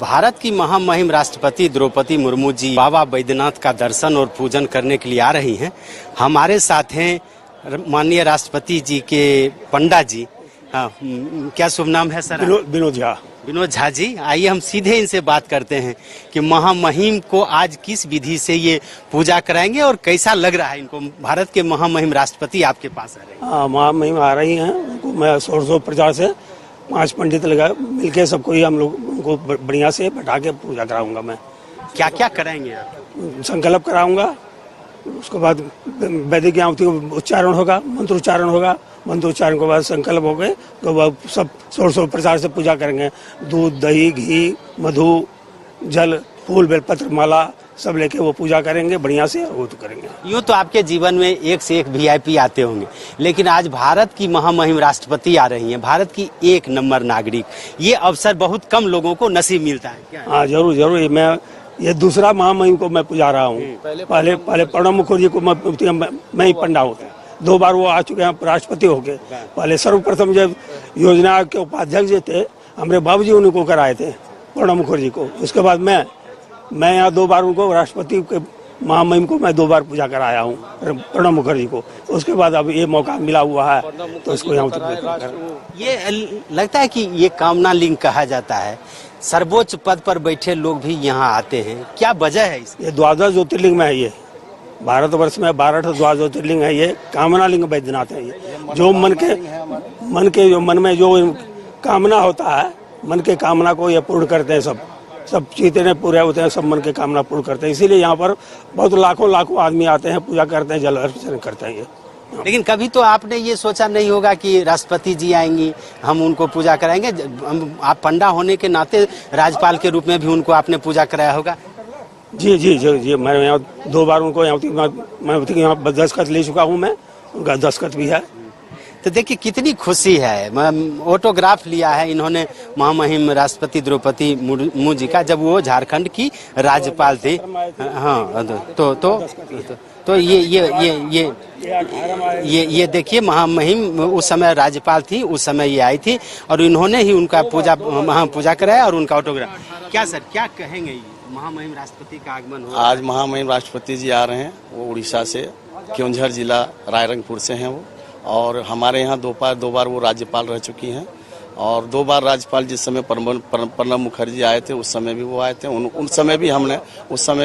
भारत की महामहिम राष्ट्रपति द्रौपदी मुर्मू जी बाबा बैद्यनाथ का दर्शन और पूजन करने के लिए आ रही हैं। हमारे साथ हैं माननीय राष्ट्रपति जी के पंडा जी। क्या शुभ नाम है सर? विनोद झा। विनोद झा जी, आइए हम सीधे इनसे बात करते हैं कि महामहिम को आज किस विधि से ये पूजा कराएंगे और कैसा लग रहा है इनको। भारत के महामहिम राष्ट्रपति आपके पास आ रहे हैं। महामहिम आ रही हैं, उनको मैं शोर प्रचार से 5 पंडित लगा मिलके सबको ही हम लोग उनको बढ़िया से बैठा के पूजा कराऊंगा। मैं क्या क्या कराएंगे आप? संकल्प कराऊंगा, उसके बाद वैदिक आहुति उच्चारण होगा, मंत्रोच्चारण होगा, मंत्रोच्चारण के बाद संकल्प हो गए तो वह सब शोर प्रचार से पूजा करेंगे। दूध, दही, घी, मधु, जल, फूल, बेलपत्र, माला सब लेके वो पूजा करेंगे, बढ़िया से वो तो करेंगे। यूँ तो आपके जीवन में एक से एक वीआईपी आते होंगे, लेकिन आज भारत की महामहिम राष्ट्रपति आ रही हैं, भारत की 1 नंबर नागरिक। ये अवसर बहुत कम लोगों को नसीब मिलता है। क्या? हाँ, जरूर। मैं ये दूसरा महामहिम को मैं पुजा रहा हूँ। पहले प्रणब मुखर्जी को मैं ही पंडा हूँ। 2 बार वो आ चुके हैं राष्ट्रपति होके। पहले सर्वप्रथम जब योजना के उपाध्यक्ष थे हमारे बाबूजी, उनको कराए थे प्रणब मुखर्जी को। उसके बाद मैं यहाँ 2 बार उनको राष्ट्रपति के महामहिम को मैं 2 बार पूजा कराया हूँ प्रणब मुखर्जी को। उसके बाद अब ये मौका मिला हुआ है तो इसको यहाँ ये लगता है कि ये कामना लिंग कहा जाता है। सर्वोच्च पद पर बैठे लोग भी यहाँ आते हैं, क्या वजह है इसकी? ये 12 ज्योतिर्लिंग में है। ये भारतवर्ष में 12 12 ज्योतिर्लिंग है। ये कामना लिंग बैद्यनाथ है। ये जो मन में जो कामना होता है, मन के कामना को ये पूर्ण करते हैं। सब चीतें पूरे होते हैं, सब मन के कामना पूर्ण करते हैं। इसीलिए यहाँ पर बहुत लाखों आदमी आते हैं, पूजा करते हैं, जल अर्पण करते हैं। लेकिन कभी तो आपने ये सोचा नहीं होगा कि राष्ट्रपति जी आएंगी, हम उनको पूजा कराएंगे। आप पंडा होने के नाते राज्यपाल के रूप में भी उनको आपने पूजा कराया होगा। जी। मैं यहाँ 2 बार उनको यहाँ दस्तखत ले चुका हूँ। मैं उनका दस्तखत भी है। तो देखिए कितनी खुशी है। ऑटोग्राफ लिया है इन्होंने महामहिम राष्ट्रपति द्रौपदी मुर्मू जी का, जब वो झारखंड की राज्यपाल थी। हाँ, तो ये देखिए महामहिम उस समय राज्यपाल थी, उस समय ये आई थी और इन्होंने ही उनका पूजा कराया और उनका ऑटोग्राफ। क्या सर, क्या कहेंगे? महामहिम राष्ट्रपति का आगमन हो आज महामहिम राष्ट्रपति जी आ रहे हैं। वो उड़ीसा से केवंझर जिला रायरंगपुर से हैं वो, और हमारे यहाँ 2 बार वो राज्यपाल रह चुकी हैं। और 2 बार राज्यपाल जिस समय प्रणब मुखर्जी आए थे उस समय भी वो आए थे। उस समय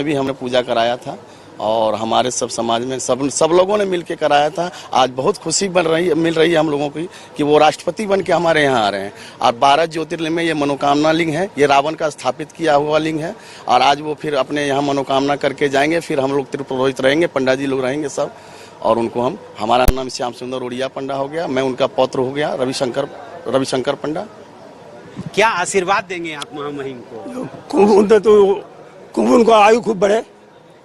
भी हमने पूजा कराया था और हमारे सब समाज में सब लोगों ने मिलकर कराया था। आज बहुत खुशी मिल रही है हम लोगों की कि वो राष्ट्रपति बन के हमारे यहाँ आ रहे हैं। और 12 ज्योतिर्लिंग में ये मनोकामना लिंग है। ये रावण का स्थापित किया हुआ लिंग है और आज वो फिर अपने यहाँ मनोकामना करके जाएंगे। फिर हम लोग त्रिपुरोहित रहेंगे, पंडा जी लोग रहेंगे सब, और उनको हमारा नाम श्याम सुंदर उड़िया पंडा हो गया। मैं उनका पौत्र हो गया रविशंकर पंडा। क्या आशीर्वाद देंगे आप महामहिम को? उनको आयु खूब बढ़े,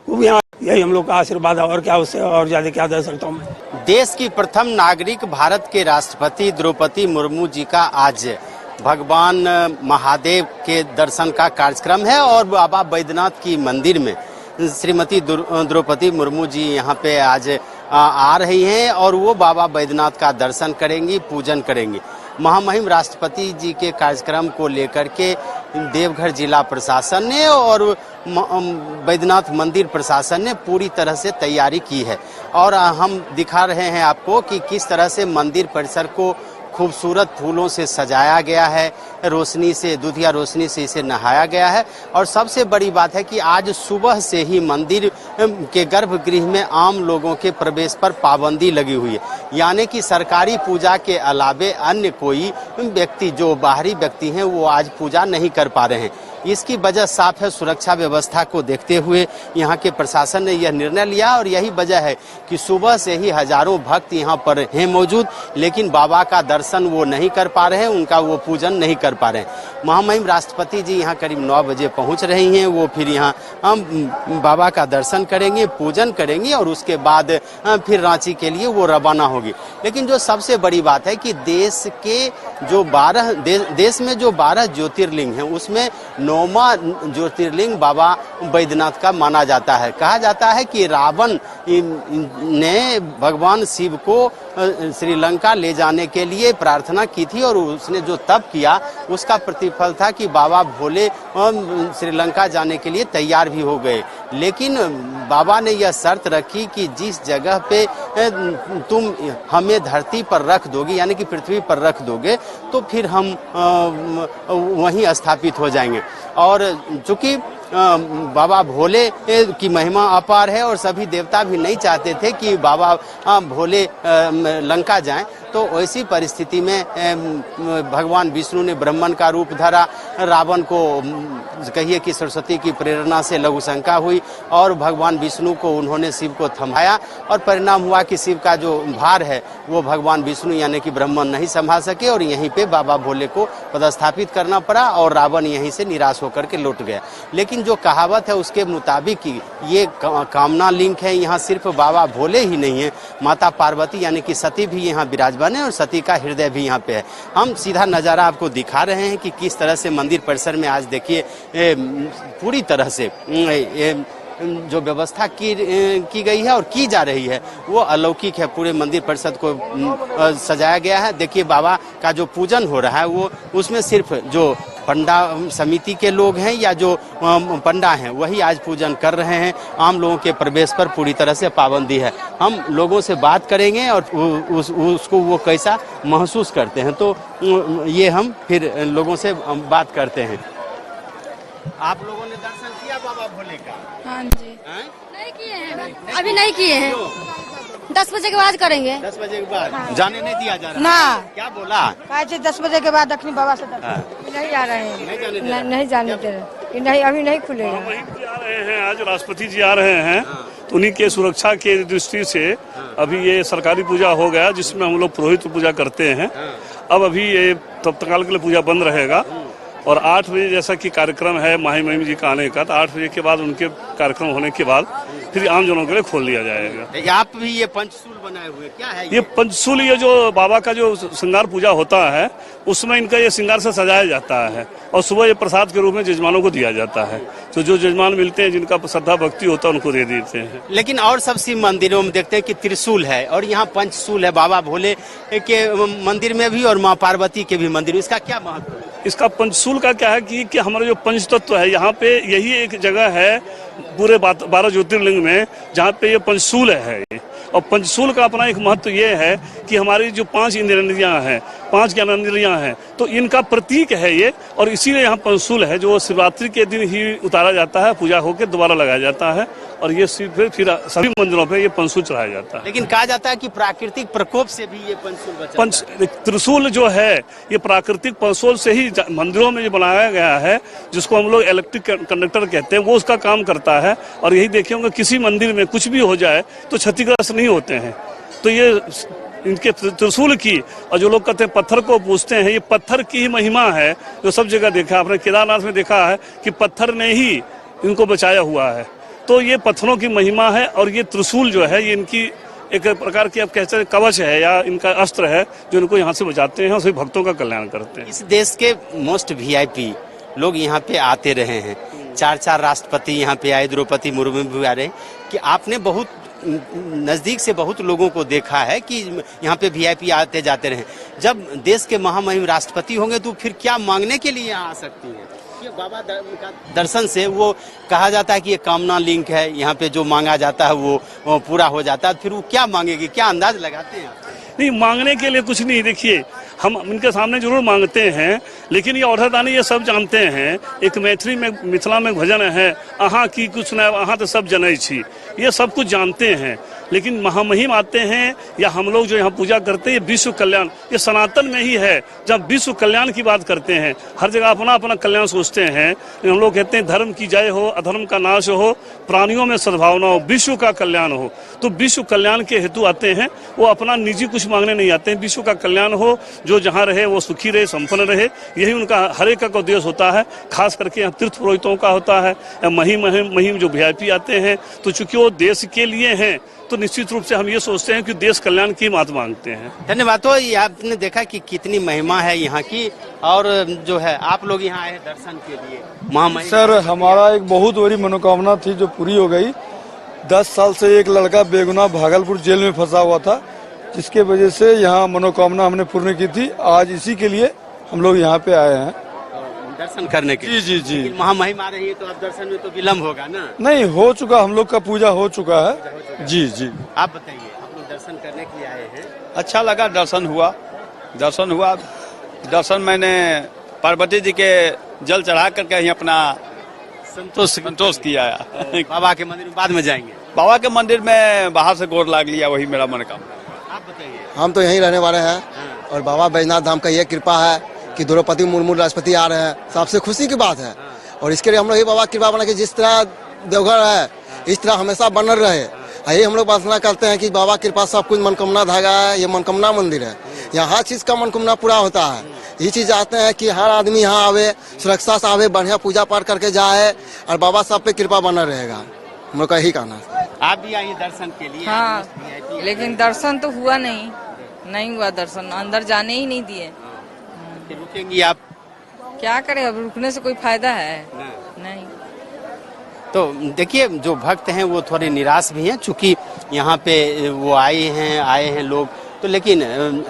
खूब यहाँ यही हम लोग का आशीर्वाद है। और क्या, उससे और ज्यादा क्या दे सकता हूँ मैं। देश की प्रथम नागरिक भारत के राष्ट्रपति द्रौपदी मुर्मू जी का आज भगवान महादेव के दर्शन का कार्यक्रम है और बाबा बैद्यनाथ की मंदिर में श्रीमती द्रौपदी मुर्मू जी यहाँ पे आज आ रही हैं और वो बाबा बैद्यनाथ का दर्शन करेंगी, पूजन करेंगी। महामहिम राष्ट्रपति जी के कार्यक्रम को लेकर के देवघर जिला प्रशासन ने और बैद्यनाथ मंदिर प्रशासन ने पूरी तरह से तैयारी की है और हम दिखा रहे हैं आपको कि किस तरह से मंदिर परिसर को खूबसूरत फूलों से सजाया गया है, रोशनी से, दूधिया रोशनी से इसे नहाया गया है। और सबसे बड़ी बात है कि आज सुबह से ही मंदिर के गर्भगृह में आम लोगों के प्रवेश पर पाबंदी लगी हुई है, यानी कि सरकारी पूजा के अलावे अन्य कोई व्यक्ति, जो बाहरी व्यक्ति हैं, वो आज पूजा नहीं कर पा रहे हैं। इसकी वजह साफ है, सुरक्षा व्यवस्था को देखते हुए यहाँ के प्रशासन ने यह निर्णय लिया और यही वजह है कि सुबह से ही हजारों भक्त यहाँ पर हैं मौजूद, लेकिन बाबा का दर्शन वो नहीं कर पा रहे हैं, उनका वो पूजन नहीं कर पा रहे हैं। महामहिम राष्ट्रपति जी यहाँ करीब 9 बजे पहुँच रही हैं। वो फिर यहाँ बाबा का दर्शन करेंगे, पूजन करेंगी और उसके बाद फिर रांची के लिए वो रवाना होगी। लेकिन जो सबसे बड़ी बात है कि देश में जो 12 ज्योतिर्लिंग हैं उसमें 9वां ज्योतिर्लिंग बाबा बैद्यनाथ का माना जाता है। कहा जाता है कि रावण ने भगवान शिव को श्रीलंका ले जाने के लिए प्रार्थना की थी और उसने जो तप किया उसका प्रतिफल था कि बाबा भोले श्रीलंका जाने के लिए तैयार भी हो गए। लेकिन बाबा ने यह शर्त रखी कि जिस जगह पे तुम हमें धरती पर रख दोगे, यानी कि पृथ्वी पर रख दोगे, तो फिर हम वहीं स्थापित हो जाएंगे। और चूंकि बाबा भोले की महिमा अपार है और सभी देवता भी नहीं चाहते थे कि बाबा भोले लंका जाएं, तो ऐसी परिस्थिति में भगवान विष्णु ने ब्राह्मण का रूप धरा। रावण को कहिए कि सरस्वती की प्रेरणा से लघु शंका हुई और भगवान विष्णु को उन्होंने शिव को थमाया और परिणाम हुआ कि शिव का जो भार है वो भगवान विष्णु यानी कि ब्राह्मण नहीं संभाल सके और यहीं पे बाबा भोले को पदस्थापित करना पड़ा और रावण यहीं से निराश होकर के लौट गया। लेकिन जो कहावत है उसके मुताबिक ये कामना लिंक है, यहाँ सिर्फ बाबा भोले ही नहीं है, माता पार्वती यानी कि सती भी यहाँ विराजमान है और सती का हृदय भी यहाँ पे है। हम सीधा नज़ारा आपको दिखा रहे हैं कि किस तरह से मंदिर परिसर में आज देखिए पूरी तरह से जो व्यवस्था की गई है और की जा रही है वो अलौकिक है। पूरे मंदिर परिसर को सजाया गया है। देखिए बाबा का जो पूजन हो रहा है वो उसमें सिर्फ जो पंडा समिति के लोग हैं या जो पंडा हैं वही आज पूजन कर रहे हैं। आम लोगों के प्रवेश पर पूरी तरह से पाबंदी है। हम लोगों से बात करेंगे और उसको वो कैसा महसूस करते हैं, तो ये हम फिर लोगों से बात करते हैं। आप लोगों ने दर्शन किया बाबा भोले का? हाँ जी। नहीं किए हैं, अभी नहीं किए हैं। 10 बजे के बाद करेंगे। 10 बजे के बाद जाने नहीं दिया जा रहा? ना। क्या बोला? 10 बजे के बाद दक्षिण बाबा से नहीं जा रहे हैं। नहीं जाने दे रहे, नहीं अभी नहीं खुलेगा। वहीं आ रहे हैं, आज राष्ट्रपति जी आ रहे हैं, तो उन्हीं के सुरक्षा के दृष्टि से अभी ये सरकारी पूजा हो गया जिसमें हम लोग पुरोहित पूजा करते हैं। अब अभी ये तत्काल के लिए पूजा बंद रहेगा और 8 बजे जैसा कि कार्यक्रम है महामहिम जी का आने का, तो 8 बजे के बाद उनके कार्यक्रम होने के बाद फिर आम जनों के लिए खोल दिया जाएगा। आप भी ये पंचशूल बनाए हुए क्या है? ये पंचशूल, ये जो बाबा का जो श्रृंगार पूजा होता है उसमें इनका ये श्रृंगार से सजाया जाता है और सुबह ये प्रसाद के रूप में जजमानों को दिया जाता है। तो जो जजमान मिलते हैं जिनका श्रद्धा भक्ति होता है उनको दे देते हैं। लेकिन और सब शिव मंदिरों में देखते हैं कि त्रिशूल है और यहाँ पंचशूल है बाबा भोले के मंदिर में भी और माँ पार्वती के भी मंदिर। इसका क्या महत्व है? इसका पंचशूल का क्या है कि हमारा जो पंच तत्व है यहाँ पे यही एक जगह है पूरे 12 ज्योतिर्लिंग में जहाँ पे ये पंचशूल है। और पंचशूल का अपना एक महत्व ये है कि हमारी जो 5 इंद्रियां हैं, 5 ज्ञानेंद्रियां हैं, तो इनका प्रतीक है ये। और इसीलिए यहाँ पंचशूल है जो शिवरात्रि के दिन ही उतारा जाता है, पूजा होकर दोबारा लगाया जाता है और ये फिर सभी मंदिरों पे ये पंचशूल चढ़ाया जाता है। लेकिन कहा जाता है कि प्राकृतिक प्रकोप से भी ये पंचशूल बचा है। त्रिशूल जो है ये प्राकृतिक पंचशूल से ही मंदिरों में जो बनाया गया है, जिसको हम लोग इलेक्ट्रिक कंडक्टर कहते हैं, वो उसका काम करता है। और यही देखे होंगे किसी मंदिर में कुछ भी हो जाए तो क्षतिग्रस्त नहीं होते हैं। तो ये इनके त्रिशूल की, और जो लोग कहते हैं पत्थर को पूजते हैं, ये पत्थर की ही महिमा है जो सब जगह देखा। आपने केदारनाथ में देखा है कि पत्थर ने ही इनको बचाया हुआ है। तो ये पत्थरों की महिमा है और ये त्रिशूल जो है ये इनकी एक प्रकार की आप कहते हैं कवच है या इनका अस्त्र है जो इनको यहाँ से बचाते हैं और सभी भक्तों का कल्याण करते हैं। इस देश के मोस्ट VIP लोग यहाँ पे आते रहे हैं। 4 राष्ट्रपति यहाँ पे आए, द्रौपदी मुर्मू भी आ रहे। कि आपने बहुत नज़दीक से बहुत लोगों को देखा है कि यहाँ पे VIP आते जाते रहे। जब देश के महामहिम राष्ट्रपति होंगे तो फिर क्या मांगने के लिए यहाँ आ सकती हैं? ये बाबा का दर्शन से वो कहा जाता है कि ये कामना लिंक है, यहाँ पे जो मांगा जाता है वो पूरा हो जाता है। फिर वो क्या मांगेगी, क्या अंदाज लगाते हैं? नहीं, मांगने के लिए कुछ नहीं। देखिए हम इनके सामने जरूर मांगते हैं, लेकिन ये औरदानी ये सब जानते हैं। एक मैथिली में मिथिला में भजन है, अहाँ की कुछ न अहाँ तो सब जनै छी, ये सब कुछ जानते हैं। लेकिन महामहिम आते हैं या हम लोग जो यहाँ पूजा करते हैं, ये विश्व कल्याण, ये सनातन में ही है। जब विश्व कल्याण की बात करते हैं, हर जगह अपना अपना कल्याण सोचते हैं। हम लोग कहते हैं धर्म की जय हो, अधर्म का नाश हो, प्राणियों में सद्भावना हो, विश्व का कल्याण हो। तो विश्व कल्याण के हेतु आते हैं, वो अपना निजी कुछ मांगने नहीं आते हैं। विश्व का कल्याण हो, जो जहाँ रहे वो सुखी रहे, संपन्न रहे, यही उनका हर एक का उद्देश्य होता है। खास करके यहाँ तीर्थ पुरोहितों का होता है या महिम जो VIP आते हैं, तो चूंकि वो देश के लिए हैं तो निश्चित रूप से हम ये सोचते हैं कि देश कल्याण की बात मांगते हैं। धन्यवाद। तो आपने देखा कि कितनी महिमा है यहाँ की, और जो है आप लोग यहाँ आए दर्शन के लिए महामहिम। सर हमारा एक बहुत बड़ी मनोकामना थी जो पूरी हो गई। 10 साल से एक लड़का बेगुनाह भागलपुर जेल में फंसा हुआ था, जिसके वजह से यहाँ मनोकामना हमने पूर्ण की थी। आज इसी के लिए हम लोग यहाँ पे आए हैं दर्शन करने के लिए। जी जी जी। महामहिम आ रही है तो अब दर्शन में तो विलम्ब होगा ना? नहीं, हो चुका, हम लोग का पूजा हो चुका है। जी जी। आप बताइए, आप लोग दर्शन करने के लिए आए हैं? अच्छा लगा, दर्शन हुआ। दर्शन मैंने पार्वती जी के जल चढ़ा करके ही अपना संतोष किया है। बाबा के मंदिर में बाद में जाएंगे? बाबा के मंदिर में बाहर से गोर लाग लिया, वही मेरा मनोकामना। आप बताइए। हम तो यहीं रहने वाले हैं और बाबा बैजनाथ धाम का ये कृपा है कि द्रौपदी मुर्मू राष्ट्रपति आ रहे हैं, सबसे खुशी की बात है। और इसके लिए हम लोग ये बाबा कृपा बना कि जिस तरह देवघर है इस तरह हमेशा बनल रहे। यही हम लोग प्रार्थना करते हैं कि बाबा कृपा सब कुछ मनोकामना धागा है, ये मनोकामना मंदिर है, यहाँ हर चीज का मनोकामना पूरा होता है। ये चीज चाहते हैं कि हर आदमी यहाँ आवे, सुरक्षा से आवे, बढ़िया पूजा पाठ करके जाए और बाबा सब पे कृपा बना रहेगा। हम लोग का यही कहना है। आप भी आइए दर्शन के लिए? हाँ, लेकिन दर्शन तो हुआ नहीं हुआ दर्शन, अंदर जाने ही नहीं दिए। रुकेंगी आप? क्या करें, अब रुकने से कोई फायदा है? नहीं। तो देखिए, जो भक्त हैं वो थोड़े निराश भी हैं, चूंकि यहाँ पे वो आए हैं लोग तो, लेकिन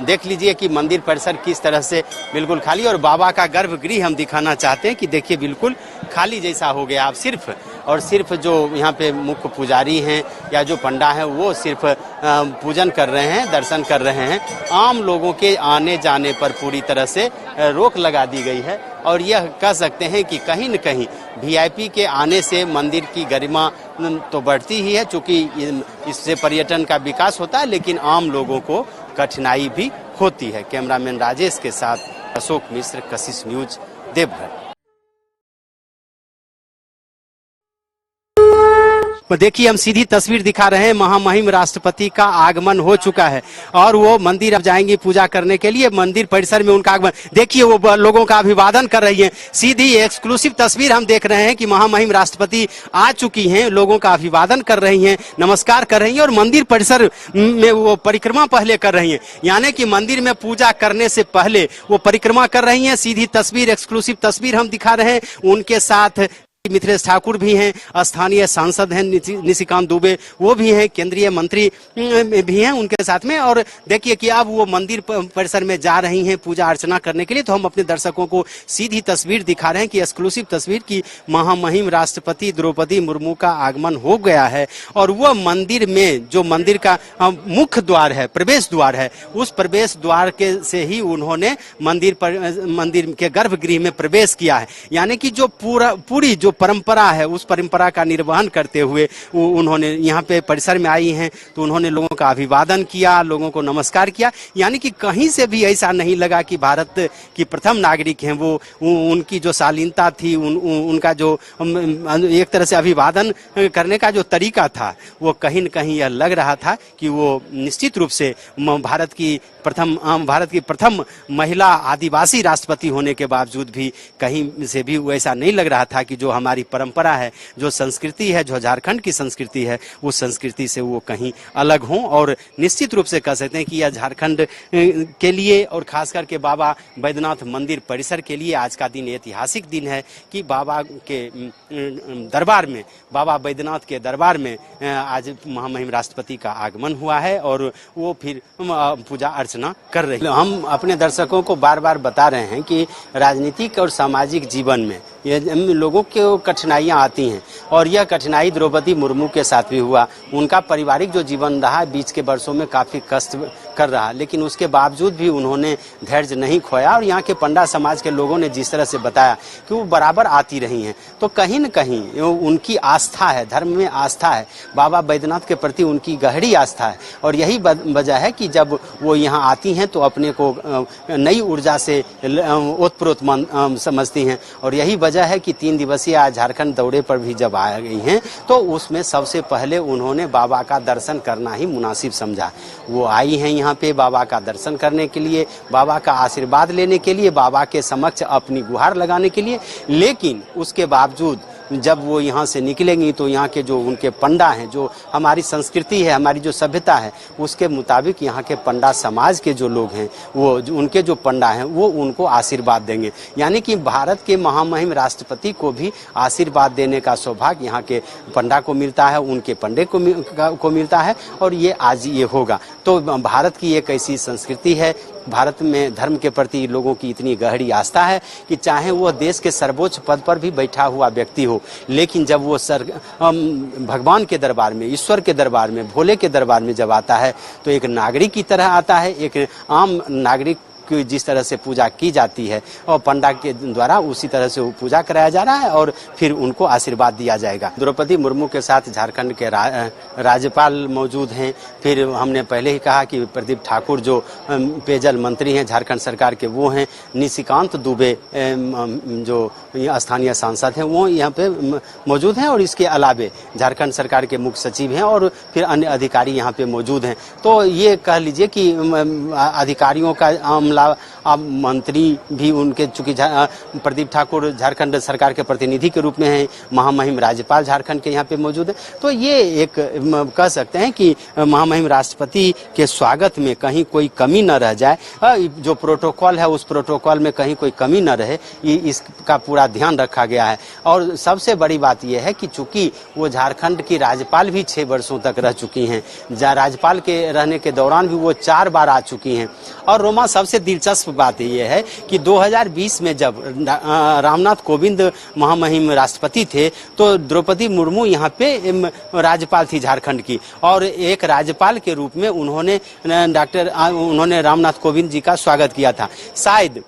देख लीजिए कि मंदिर परिसर किस तरह से बिल्कुल खाली, और बाबा का गर्भगृह हम दिखाना चाहते हैं कि देखिए बिल्कुल खाली जैसा हो गया। आप सिर्फ जो यहाँ पे मुख्य पुजारी हैं या जो पंडा हैं वो सिर्फ पूजन कर रहे हैं, दर्शन कर रहे हैं। आम लोगों के आने जाने पर पूरी तरह से रोक लगा दी गई है और यह कह सकते हैं कि कहीं न कहीं वीआईपी के आने से मंदिर की गरिमा तो बढ़ती ही है, चूँकि इससे पर्यटन का विकास होता है, लेकिन आम लोगों को कठिनाई भी होती है। कैमरामैन राजेश के साथ अशोक मिश्र, कशिश न्यूज, देवघर। देखिए, हम सीधी तस्वीर दिखा रहे हैं, महामहिम राष्ट्रपति का आगमन हो चुका है और वो मंदिर अब जाएंगे पूजा करने के लिए। मंदिर परिसर में उनका आगमन, देखिए वो लोगों का अभिवादन कर रही हैं। सीधी एक्सक्लूसिव तस्वीर हम देख रहे हैं कि महामहिम राष्ट्रपति आ चुकी हैं, लोगों का अभिवादन कर रही हैं, नमस्कार कर रही हैं और मंदिर परिसर में वो परिक्रमा पहले कर रही हैं, यानी कि मंदिर में पूजा करने से पहले वो परिक्रमा कर रही हैं। सीधी तस्वीर, एक्सक्लूसिव तस्वीर हम दिखा रहे हैं। उनके साथ मिथिलेश ठाकुर भी हैं, स्थानीय सांसद हैं निशिकांत दुबे, वो भी हैं, केंद्रीय मंत्री भी हैं उनके साथ में। और देखिए कि अब वो मंदिर परिसर में जा रही हैं पूजा अर्चना करने के लिए। तो हम अपने दर्शकों को सीधी तस्वीर दिखा रहे हैं कि एक्सक्लूसिव तस्वीर की महामहिम राष्ट्रपति द्रौपदी मुर्मू का आगमन हो गया है और वह मंदिर में, जो मंदिर का मुख्य द्वार है, प्रवेश द्वार है, उस प्रवेश द्वार के से ही उन्होंने मंदिर के गर्भगृह में प्रवेश किया है। यानी कि जो पूरी जो परंपरा है उस परंपरा का निर्वहन करते हुए उन्होंने यहाँ पे परिसर में आई हैं, तो उन्होंने लोगों का अभिवादन किया, लोगों को नमस्कार किया। यानी कि कहीं से भी ऐसा नहीं लगा कि भारत की प्रथम नागरिक हैं वो, उनकी जो शालीनता थी, उनका जो एक तरह से अभिवादन करने का जो तरीका था, वो कहीं न कहीं यह लग रहा था कि वो निश्चित रूप से भारत की प्रथम महिला आदिवासी राष्ट्रपति होने के बावजूद भी कहीं से भी वैसा नहीं लग रहा था कि जो हमारी परंपरा है, जो संस्कृति है, जो झारखंड की संस्कृति है, उस संस्कृति से वो कहीं अलग हों। और निश्चित रूप से कह सकते हैं कि यह झारखंड के लिए और खास करके बाबा बैद्यनाथ मंदिर परिसर के लिए आज का दिन ऐतिहासिक दिन है कि बाबा के दरबार में, बाबा बैद्यनाथ के दरबार में आज महामहिम राष्ट्रपति का आगमन हुआ है और वो फिर पूजा अर्चना कर रहे हैं। हम अपने दर्शकों को बार बार बता रहे हैं कि राजनीतिक और सामाजिक जीवन में ये लोगों को कठिनाइयां आती हैं और यह कठिनाई द्रौपदी मुर्मू के साथ भी हुआ। उनका पारिवारिक जो जीवन रहा बीच के वर्षों में काफ़ी कष्ट कर रहा, लेकिन उसके बावजूद भी उन्होंने धैर्य नहीं खोया और यहाँ के पंडा समाज के लोगों ने जिस तरह से बताया कि वो बराबर आती रही हैं, तो कहीं न कहीं उनकी आस्था है, धर्म में आस्था है, बाबा बैद्यनाथ के प्रति उनकी गहरी आस्था है और यही वजह है कि जब वो यहाँ आती हैं तो अपने को नई ऊर्जा से ओतप्रोत समझती हैं और यही वजह है कि 3 दिवसीय आज झारखंड दौरे पर भी जब आ गई हैं तो उसमें सबसे पहले उन्होंने बाबा का दर्शन करना ही मुनासिब समझा। वो आई हैं यहाँ पे बाबा का दर्शन करने के लिए, बाबा का आशीर्वाद लेने के लिए, बाबा के समक्ष अपनी गुहार लगाने के लिए, लेकिन उसके बावजूद जब वो यहाँ से निकलेंगी तो यहाँ के जो उनके पंडा हैं, जो हमारी संस्कृति है, हमारी जो सभ्यता है, उसके मुताबिक यहाँ के पंडा समाज के जो लोग हैं, वो उनके जो पंडा हैं वो उनको आशीर्वाद देंगे। यानी कि भारत के महामहिम राष्ट्रपति को भी आशीर्वाद देने का सौभाग्य यहाँ के पंडा को मिलता है, उनके पंडे को मिलता है और ये आज ये होगा। तो तो भारत की एक ऐसी संस्कृति है, भारत में धर्म के प्रति लोगों की इतनी गहरी आस्था है कि चाहे वह देश के सर्वोच्च पद पर भी बैठा हुआ व्यक्ति हो, लेकिन जब वो भगवान के दरबार में, ईश्वर के दरबार में, भोले के दरबार में जब आता है तो एक नागरिक की तरह आता है। एक आम नागरिक की जिस तरह से पूजा की जाती है और पंडा के द्वारा उसी तरह से वो पूजा कराया जा रहा है और फिर उनको आशीर्वाद दिया जाएगा। द्रौपदी मुर्मू के साथ झारखंड के राज्यपाल मौजूद हैं। फिर हमने पहले ही कहा कि प्रदीप ठाकुर जो पेयजल मंत्री हैं झारखंड सरकार के, वो हैं। निशिकांत दुबे जो स्थानीय सांसद हैं वो यहाँ पे मौजूद हैं और इसके अलावे झारखंड सरकार के मुख्य सचिव हैं और फिर अन्य अधिकारी यहाँ पे मौजूद हैं। तो ये कह लीजिए कि अधिकारियों का मंत्री भी उनके, चूंकि प्रदीप ठाकुर झारखंड सरकार के प्रतिनिधि के रूप में हैं, महामहिम राज्यपाल झारखंड के यहाँ पे मौजूद है। तो ये एक कह सकते हैं कि महामहिम राष्ट्रपति के स्वागत में कहीं कोई कमी न रह जाए, जो प्रोटोकॉल है उस प्रोटोकॉल में कहीं कोई कमी न रहे, इसका पूरा ध्यान रखा गया है। और सबसे बड़ी बात यह है कि चूंकि वो झारखंड की राज्यपाल भी 6 वर्षों तक रह चुकी हैं, राज्यपाल के रहने के दौरान भी वो 4 बार आ चुकी हैं। और रोमा सबसे दिलचस्प बात यह है कि 2020 में जब रामनाथ कोविंद महामहिम राष्ट्रपति थे तो द्रौपदी मुर्मू यहाँ पे राज्यपाल थी झारखंड की, और एक राज्यपाल के रूप में उन्होंने उन्होंने रामनाथ कोविंद जी का स्वागत किया था।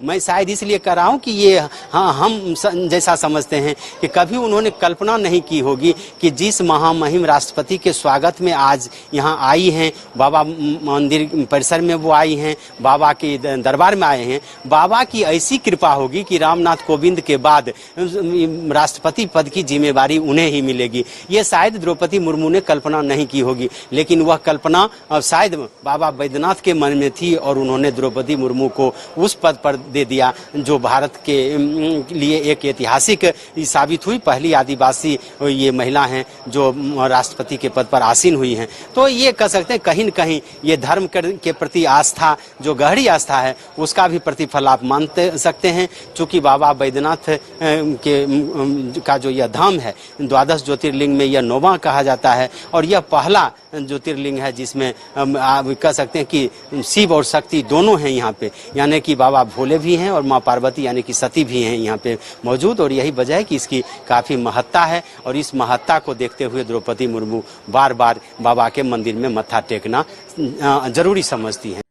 मैं शायद इसलिए कह रहा हूँ कि ये हम जैसा समझते हैं कि कभी उन्होंने कल्पना नहीं की होगी कि जिस महामहिम राष्ट्रपति के स्वागत में आज यहाँ आई हैं, बाबा मंदिर परिसर में वो आई हैं, बाबा के दरबार में आए हैं, बाबा की ऐसी कृपा होगी कि रामनाथ कोविंद के बाद राष्ट्रपति पद की जिम्मेवारी उन्हें ही मिलेगी। ये शायद द्रौपदी मुर्मू ने कल्पना नहीं की होगी, लेकिन वह कल्पना शायद बाबा बैद्यनाथ के मन में थी और उन्होंने द्रौपदी मुर्मू को उस पद पर दे दिया जो भारत के लिए एक ऐतिहासिक साबित हुई। पहली आदिवासी ये महिला हैं जो राष्ट्रपति के पद पर आसीन हुई हैं। तो ये कह सकते हैं कहीं न कहीं ये धर्म के प्रति आस्था, जो गहरी आस्था है, उसका भी प्रतिफल आप मान सकते हैं। चूंकि बाबा बैद्यनाथ का जो यह धाम है 12 ज्योतिर्लिंग में यह 9वां कहा जाता है और यह पहला ज्योतिर्लिंग है जिसमें आप कह सकते हैं कि शिव और शक्ति दोनों हैं यहाँ पे, यानी कि बाबा भोले भी हैं और माँ पार्वती यानी कि सती भी हैं यहाँ पे मौजूद। और यही वजह है कि इसकी काफ़ी महत्ता है और इस महत्ता को देखते हुए द्रौपदी मुर्मू बार बार बाबा के मंदिर में मत्था टेकना जरूरी समझती हैं।